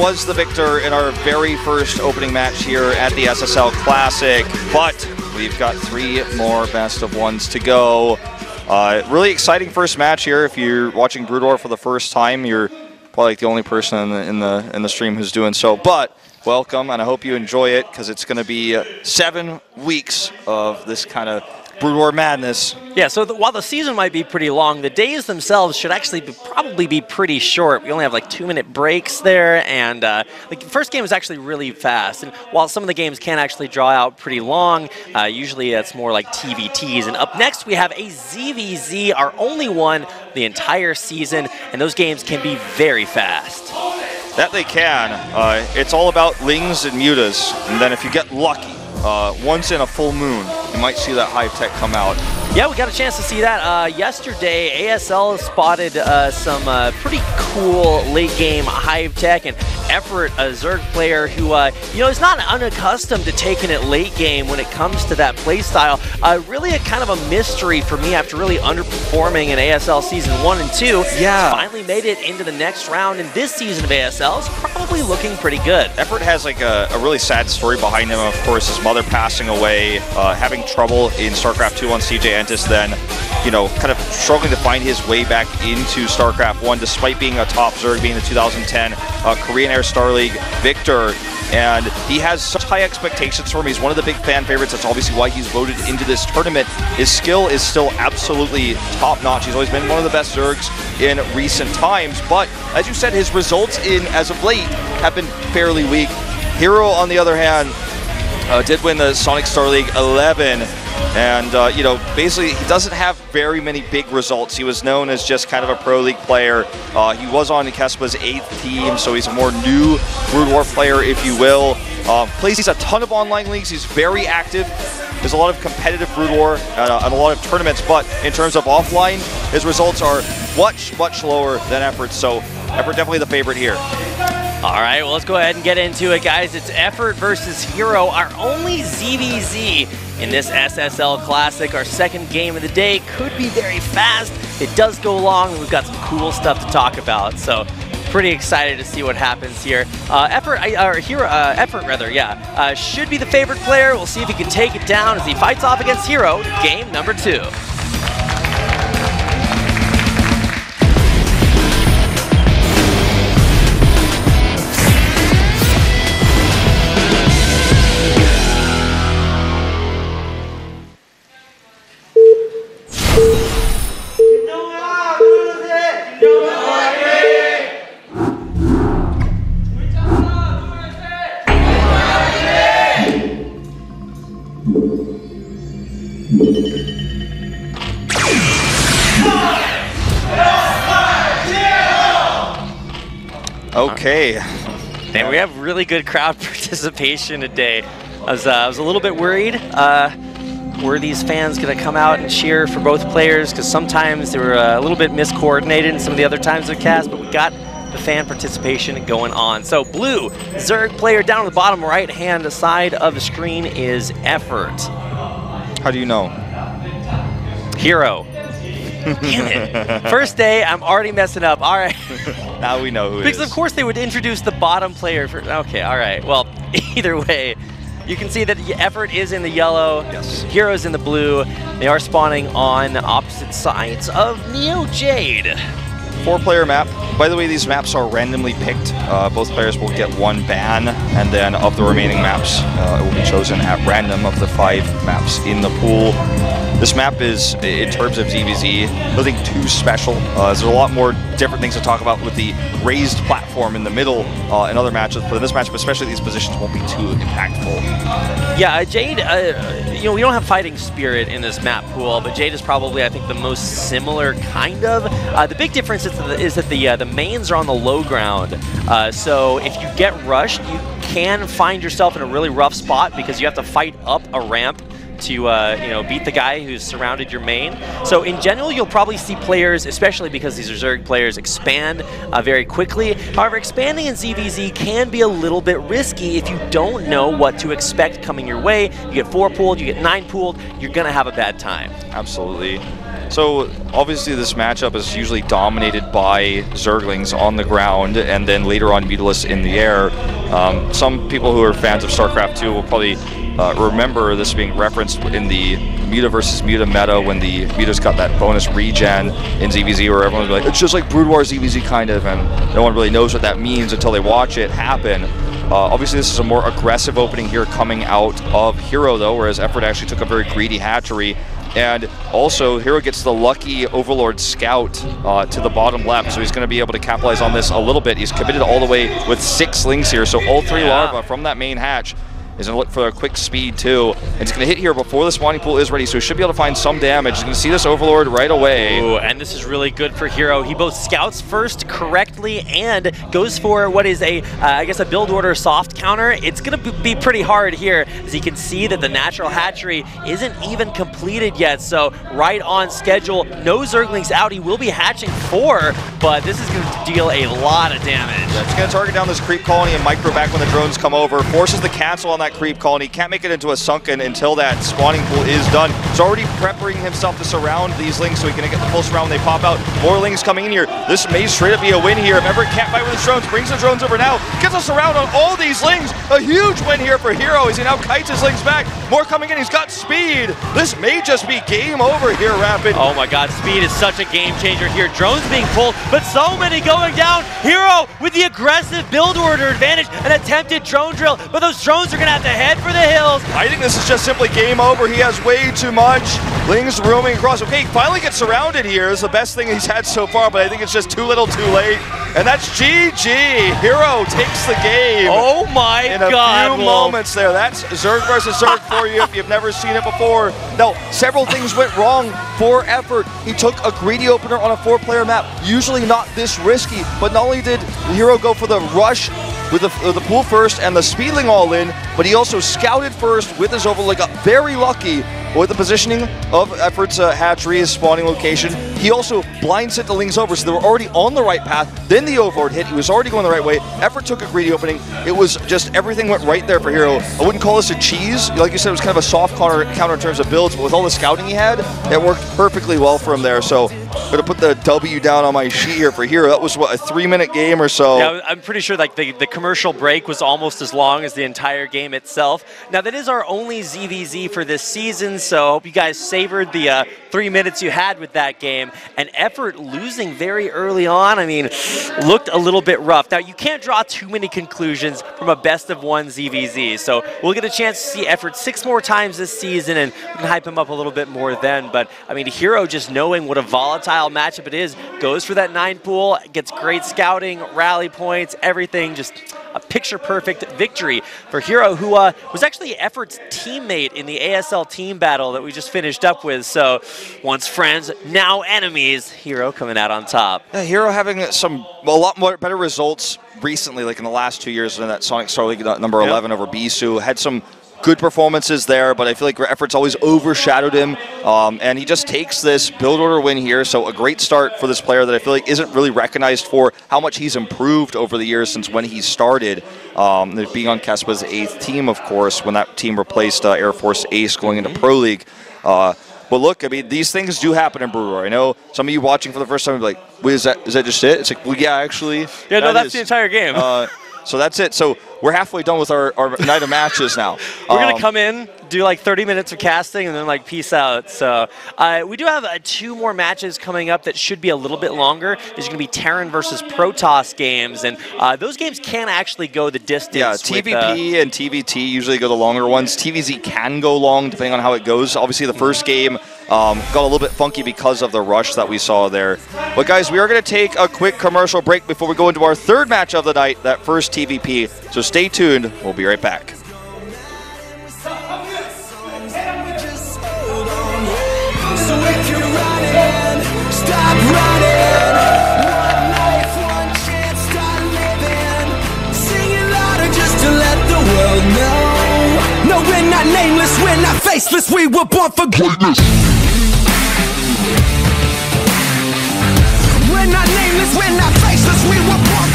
was the victor in our very first opening match here at the SSL Classic, but we've got 3 more best of ones to go. Really exciting first match here. If you're watching Brood War for the first time, you're probably like the only person in the stream who's doing so. But welcome, and I hope you enjoy it, because it's going to be 7 weeks of this kind of Brood War madness. Yeah, so while the season might be pretty long, the days themselves should actually probably be pretty short. We only have like 2-minute breaks there, and the first game is actually really fast. And while some of the games can actually draw out pretty long, usually it's more like TVTs. And up next we have a ZVZ, our only one the entire season, and those games can be very fast. That they can. It's all about Lings and Mutas, and then if you get lucky, once in a full moon, you might see that Hive Tech come out. Yeah, we got a chance to see that. Yesterday, ASL spotted some pretty cool late-game Hive Tech, and herO, a Zerg player who, is not unaccustomed to taking it late game when it comes to that play style. Really a kind of a mystery for me after really underperforming in ASL Season 1 and 2. Yeah. He's finally made it into the next round, and this season of ASL is probably looking pretty good. herO has like a really sad story behind him. Of course, his mother passing away, having trouble in StarCraft 2 on CJ Entis, then, kind of struggling to find his way back into StarCraft 1 despite being a top Zerg, being the 2010 Korean Air Star League victor. And he has such high expectations for him. He's one of the big fan favorites. That's obviously why he's voted into this tournament. His skill is still absolutely top-notch. He's always been one of the best Zergs in recent times. But, as you said, his results as of late have been fairly weak. herO, on the other hand, did win the Sonic Star League 11. And, basically he doesn't have very many big results. He was known as just kind of a Pro League player. He was on Kespa's 8th team, so he's a more new Brood War player, if you will. Plays a ton of online leagues. He's very active. There's a lot of competitive Brood War and a lot of tournaments, but in terms of offline, his results are much, much lower than herO. So herO definitely the favorite here. All right, well, let's go ahead and get into it, guys. It's herO versus herO, our only ZVZ in this SSL Classic. Our second game of the day could be very fast. It does go long, and we've got some cool stuff to talk about. So, pretty excited to see what happens here. herO should be the favorite player. We'll see if he can take it down as he fights off against herO. Game number 2. Okay. And we have really good crowd participation today. I was a little bit worried. Were these fans going to come out and cheer for both players? Because sometimes they were a little bit miscoordinated in some of the other times of cast, but we got the fan participation going on. So blue Zerg player down on the bottom right-hand side of the screen is herO. How do you know? herO. Damn it. First day, I'm already messing up. All right. Now we know who it is. Because of course they would introduce the bottom player for. Okay, all right. Well, either way, you can see that herO is in the yellow. Yes. herO's in the blue. They are spawning on opposite sides of Neo Jade. 4-player map. By the way, these maps are randomly picked. Both players will get 1 ban, and then of the remaining maps, it will be chosen at random of the 5 maps in the pool. This map is, in terms of ZVZ, nothing too special. There's a lot more different things to talk about with the raised platform in the middle in other matches, but in this matchup, especially these positions won't be too impactful. Yeah, Jade, we don't have fighting spirit in this map pool, but Jade is probably, I think, the most similar kind of. The big difference is that the mains are on the low ground, so if you get rushed, you can find yourself in a really rough spot because you have to fight up a ramp to you know, beat the guy who's surrounded your main. So in general, you'll probably see players, especially because these are Zerg players, expand very quickly. However, expanding in ZVZ can be a little bit risky if you don't know what to expect coming your way. You get 4 pooled, you get 9 pooled, you're going to have a bad time. Absolutely. So obviously this matchup is usually dominated by Zerglings on the ground and then later on Mutalisks in the air. Some people who are fans of StarCraft 2 will probably remember this being referenced in the Muta versus Muta meta when the Mutas got that bonus regen in ZVZ where everyone's like, it's just like Brood War ZVZ kind of, and no one really knows what that means until they watch it happen. Obviously this is a more aggressive opening here coming out of herO though, whereas Effort actually took a very greedy hatchery. And also, herO gets the lucky Overlord Scout to the bottom left, so he's going to be able to capitalize on this a little bit. He's committed all the way with 6 lings here, so all 3 larvae from that main hatch. He's going to look for a quick speed too. And he's going to hit here before the spawning pool is ready, so he should be able to find some damage. He's going to see this Overlord right away. Ooh, and this is really good for herO. He both scouts first correctly and goes for what is a, I guess, a build order soft counter. It's going to be pretty hard here, as you can see that the natural hatchery isn't even completed yet. So right on schedule, no Zerglings out. He will be hatching 4, but this is going to deal a lot of damage. Yeah, it's going to target down this creep colony and micro back when the drones come over. Forces the cancel on that creep colony. Can't make it into a sunken until that spawning pool is done. He's already preparing himself to surround these lings so he can get the full surround when they pop out. More lings coming in here. This may straight up be a win here. If Everett can't fight with his drones, brings the drones over now. Gets a surround on all these lings. A huge win here for herO as he now kites his lings back. More coming in. He's got speed. This may just be game over here, Rapid. Oh my god, speed is such a game changer here. Drones being pulled, but so many going down. herO with the aggressive build order advantage, an attempted drone drill, but those drones are going to have to head for the hills. I think this is just simply game over. He has way too much. Lings roaming across. Okay, he finally gets surrounded here. It's the best thing he's had so far, but I think it's just too little too late. And that's GG. herO takes the game. Oh my god. In a few moments there. That's Zerg versus Zerg for you if you've never seen it before. Now, several things went wrong for Effort. He took a greedy opener on a 4-player map. Usually not this risky, but not only did herO go for the rush with the pool first and the speedling all in, but he also scouted first with his Overlord, got very lucky with the positioning of Effort's hatchery, his spawning location. He also blind sent the lings over, so they were already on the right path. Then the Overlord hit. He was already going the right way. Effort took a greedy opening. It was just everything went right there for herO. I wouldn't call this a cheese. Like you said, it was kind of a soft counter in terms of builds, but with all the scouting he had, it worked perfectly well for him there. So I'm going to put the W down on my sheet here for herO. That was, what, a 3-minute game or so? Yeah, I'm pretty sure like the commercial break was almost as long as the entire game itself. Now, that is our only ZVZ for this season, so I hope you guys savored the 3 minutes you had with that game. And Effort losing very early on, I mean, looked a little bit rough. Now, you can't draw too many conclusions from a best-of-1 ZVZ, so we'll get a chance to see Effort 6 more times this season, and we can hype him up a little bit more then. But, I mean, herO, just knowing what a volatile matchup it is, goes for that 9 pool, gets great scouting, rally points, everything, just a picture-perfect victory for herO, who was actually Effort's teammate in the ASL team battle that we just finished up with. So once friends, now enemies. herO coming out on top. Yeah, herO having a lot more better results recently, like in the last 2 years in that Sonic Star League number 11 over Bisu. Had some good performances there, but I feel like Effort's always overshadowed him, and he just takes this build order win here. So a great start for this player that I feel like isn't really recognized for how much he's improved over the years since when he started, being on Kespa's 8th team, of course, when that team replaced Air Force Ace going into Pro League. But look, I mean, these things do happen in Brood War. I know some of you watching for the first time are like, wait, is that just it? It's like, well, yeah, actually. Yeah, no, that's the entire game. So that's it. So we're halfway done with our night of matches now. We're going to come in, do like 30 minutes of casting, and then like peace out. So we do have 2 more matches coming up that should be a little bit longer. There's going to be Terran versus Protoss games, and those games can actually go the distance. Yeah, TVP and TVT usually go the longer ones. TVZ can go long depending on how it goes. Obviously, the first game got a little bit funky because of the rush that we saw there. But guys, we are going to take a quick commercial break before we go into our 3rd match of the night, that first TVP. So stay tuned. We'll be right back. So if you're running, stop running. One life, one chance, start living. Sing it louder just to let the world know. No, we're not nameless, we're not famous. faceless, we were born for greatness. We're not nameless, we're not faceless, we were born